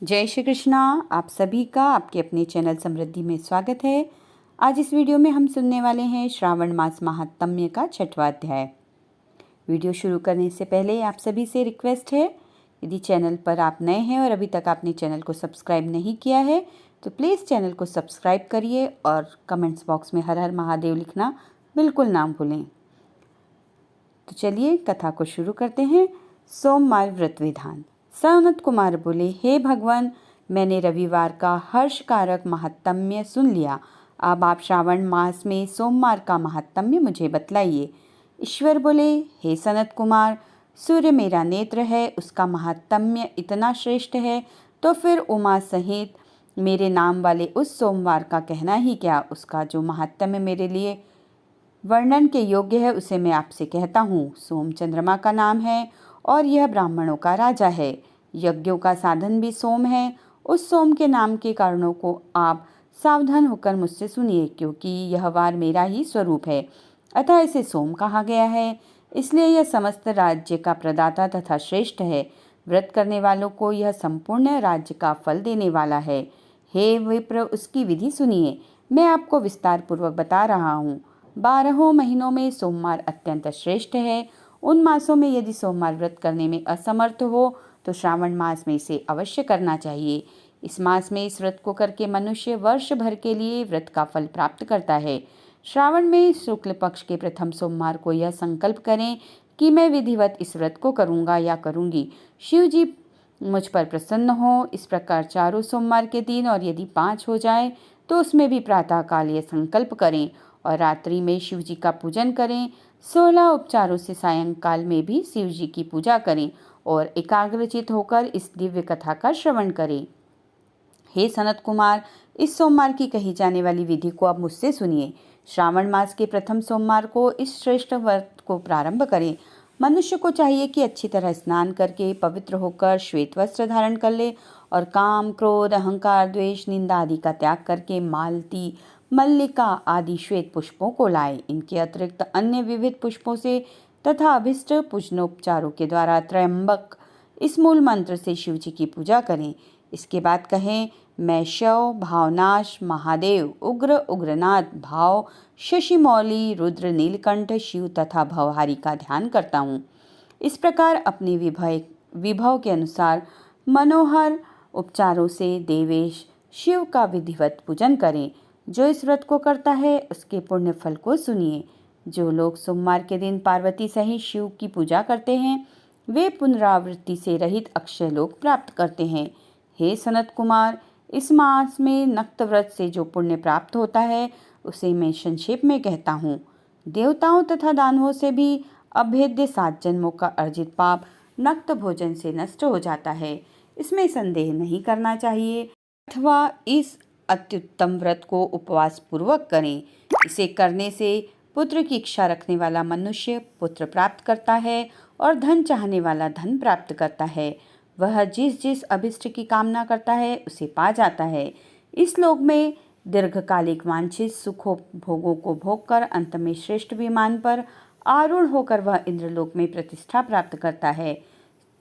जय श्री कृष्णा। आप सभी का आपके अपने चैनल समृद्धि में स्वागत है। आज इस वीडियो में हम सुनने वाले हैं श्रावण मास महात्म्य का 6वां अध्याय। वीडियो शुरू करने से पहले आप सभी से रिक्वेस्ट है, यदि चैनल पर आप नए हैं और अभी तक आपने चैनल को सब्सक्राइब नहीं किया है तो प्लीज़ चैनल को सब्सक्राइब करिए और कमेंट्स बॉक्स में हर हर महादेव लिखना बिल्कुल ना भूलें। तो चलिए कथा को शुरू करते हैं। सोमवार व्रत विधान। सनत कुमार बोले, हे भगवान, मैंने रविवार का हर्षकारक महात्म्य सुन लिया। अब आप श्रावण मास में सोमवार का महात्म्य मुझे बतलाइए। ईश्वर बोले, हे सनत कुमार, सूर्य मेरा नेत्र है, उसका महात्म्य इतना श्रेष्ठ है तो फिर उमा सहित मेरे नाम वाले उस सोमवार का कहना ही क्या। उसका जो महात्म्य मेरे लिए वर्णन के योग्य है उसे मैं आपसे कहता हूँ। सोम चंद्रमा का नाम है और यह ब्राह्मणों का राजा है। यज्ञों का साधन भी सोम है। उस सोम के नाम के कारणों को आप सावधान होकर मुझसे सुनिए, क्योंकि यह वार मेरा ही स्वरूप है, अतः इसे सोम कहा गया है। इसलिए यह समस्त राज्य का प्रदाता तथा श्रेष्ठ है। व्रत करने वालों को यह संपूर्ण राज्य का फल देने वाला है। हे विप्र, उसकी विधि सुनिए। मैं आपको विस्तार पूर्वक बता रहा हूँ। 12 महीनों में सोमवार अत्यंत श्रेष्ठ है। उन मासों में यदि सोमवार व्रत करने में असमर्थ हो तो श्रावण मास में इसे अवश्य करना चाहिए। इस मास में इस व्रत को करके मनुष्य वर्ष भर के लिए व्रत का फल प्राप्त करता है। श्रावण में शुक्ल पक्ष के प्रथम सोमवार को यह संकल्प करें कि मैं विधिवत इस व्रत को करूँगा या करूँगी। शिव जी मुझ पर प्रसन्न हो। इस प्रकार चारों सोमवार के दिन, और यदि 5 हो जाए तो उसमें भी प्रातःकाल यह संकल्प करें और रात्रि में शिव जी का पूजन करें। 16 उपचारों से सायंकाल में भी शिव जी की पूजा करें और एकाग्रचित होकर इस दिव्य कथा का श्रवण करें। हे सनत कुमार, इस सोमवार की कही जाने वाली विधि को अब मुझसे सुनिए। श्रावण मास के प्रथम सोमवार को इस श्रेष्ठ व्रत को प्रारंभ करें। मनुष्य को चाहिए कि अच्छी तरह स्नान करके पवित्र होकर श्वेत वस्त्र धारण कर ले और काम, क्रोध, अहंकार, द्वेष, निंदा आदि का त्याग करके मालती, मल्लिका आदि श्वेत पुष्पों को लाए। इनके अतिरिक्त अन्य विविध पुष्पों से तथा अभिष्ट पूजनोपचारों के द्वारा त्रयंबक इस मूल मंत्र से शिव जी की पूजा करें। इसके बाद कहें, मैं शव, भावनाश, महादेव, उग्र, उग्रनाथ, भाव, शशिमौली, रुद्र, नीलकंठ, शिव तथा भवहारी का ध्यान करता हूँ। इस प्रकार अपने विभव के अनुसार मनोहर उपचारों से देवेश शिव का विधिवत पूजन करें। जो इस व्रत को करता है उसके पुण्य फल को सुनिए। जो लोग सोमवार के दिन पार्वती सहित शिव की पूजा करते हैं वे पुनरावृत्ति से रहित अक्षय लोक प्राप्त करते हैं। हे सनत कुमार, इस मास में नक्त व्रत से जो पुण्य प्राप्त होता है उसे मैं संक्षेप में कहता हूँ। देवताओं तथा दानवों से भी अभेद्य 7 जन्मों का अर्जित पाप नक्त भोजन से नष्ट हो जाता है, इसमें संदेह नहीं करना चाहिए। अथवा इस अत्युत्तम व्रत को उपवास पूर्वक करें। इसे करने से पुत्र की इच्छा रखने वाला मनुष्य पुत्र प्राप्त करता है और धन चाहने वाला धन प्राप्त करता है। वह जिस जिस अभिष्ट की कामना करता है उसे पा जाता है। इस लोक में दीर्घकालिक वांछित सुखों भोगों को भोग कर अंत में श्रेष्ठ विमान पर आरूढ़ होकर वह इंद्रलोक में प्रतिष्ठा प्राप्त करता है।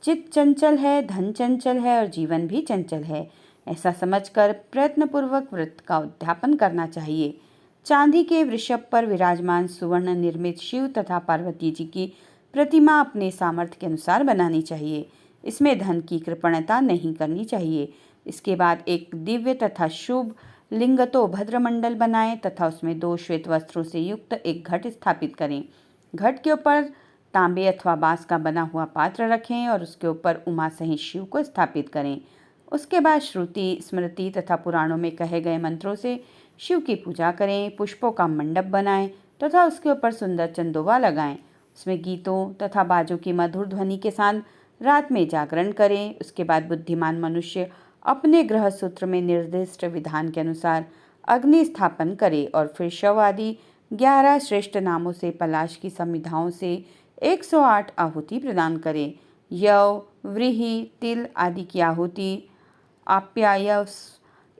चित्त चंचल है, धन चंचल है और जीवन भी चंचल है, ऐसा समझकर प्रयत्नपूर्वक व्रत का उद्यापन करना चाहिए। चांदी के वृषभ पर विराजमान सुवर्ण निर्मित शिव तथा पार्वती जी की प्रतिमा अपने सामर्थ्य के अनुसार बनानी चाहिए। इसमें धन की कृपणता नहीं करनी चाहिए। इसके बाद एक दिव्य तथा शुभ लिंगतो भद्रमंडल बनाएं तथा उसमें 2 श्वेत वस्त्रों से युक्त एक घट स्थापित करें। घट के ऊपर तांबे अथवा बांस का बना हुआ पात्र रखें और उसके ऊपर उमा सहित शिव को स्थापित करें। उसके बाद श्रुति, स्मृति तथा पुराणों में कहे गए मंत्रों से शिव की पूजा करें। पुष्पों का मंडप बनाएं तथा उसके ऊपर सुंदर चंदोवा लगाएं। उसमें गीतों तथा बाजों की मधुर ध्वनि के साथ रात में जागरण करें। उसके बाद बुद्धिमान मनुष्य अपने गृह सूत्र में निर्दिष्ट विधान के अनुसार अग्नि स्थापन करे और फिर शव आदि 11 श्रेष्ठ नामों से पलाश की संविधाओं से 108 आहुति प्रदान करे। यव, व्रीहि, तिल आदि की आहुति आप्यायस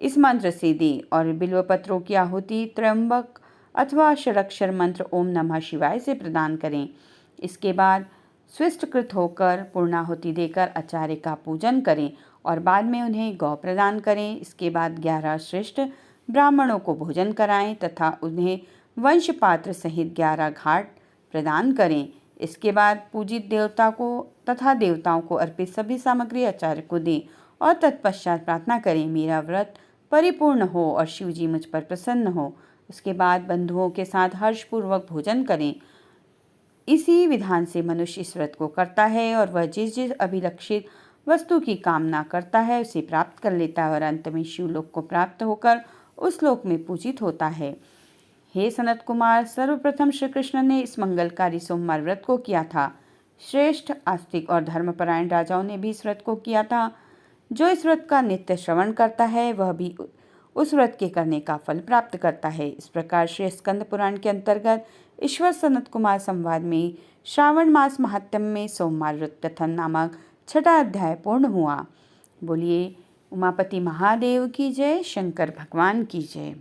इस मंत्र से दे और बिल्वपत्रों की आहुति त्र्यंबक अथवा षडक्षर मंत्र ओम नमः शिवाय से प्रदान करें। इसके बाद स्विष्टकृत होकर पूर्णाहुति देकर आचार्य का पूजन करें और बाद में उन्हें गौ प्रदान करें। इसके बाद 11 श्रेष्ठ ब्राह्मणों को भोजन कराएं तथा उन्हें वंश पात्र सहित 11 घाट प्रदान करें। इसके बाद पूजित देवता को तथा देवताओं को अर्पित सभी सामग्री आचार्य को दें और तत्पश्चात प्रार्थना करें, मेरा व्रत परिपूर्ण हो और शिव जी मुझ पर प्रसन्न हो। उसके बाद बंधुओं के साथ हर्षपूर्वक भोजन करें। इसी विधान से मनुष्य इस व्रत को करता है और वह जिस जिस अभिलक्षित वस्तु की कामना करता है उसे प्राप्त कर लेता है और अंत में शिवलोक को प्राप्त होकर उस लोक में पूजित होता है। हे सनत कुमार, सर्वप्रथम श्री कृष्ण ने इस मंगलकारी सोमवार व्रत को किया था। श्रेष्ठ आस्तिक और धर्मपरायण राजाओं ने भी इस व्रत को किया था। जो इस व्रत का नित्य श्रवण करता है वह भी उस व्रत के करने का फल प्राप्त करता है। इस प्रकार श्री स्कंद पुराण के अंतर्गत ईश्वर सनत कुमार संवाद में श्रावण मास महात्म्य में सोमवार व्रत कथन नामक 6वां अध्याय पूर्ण हुआ। बोलिए उमापति महादेव की जय, शंकर भगवान की जय।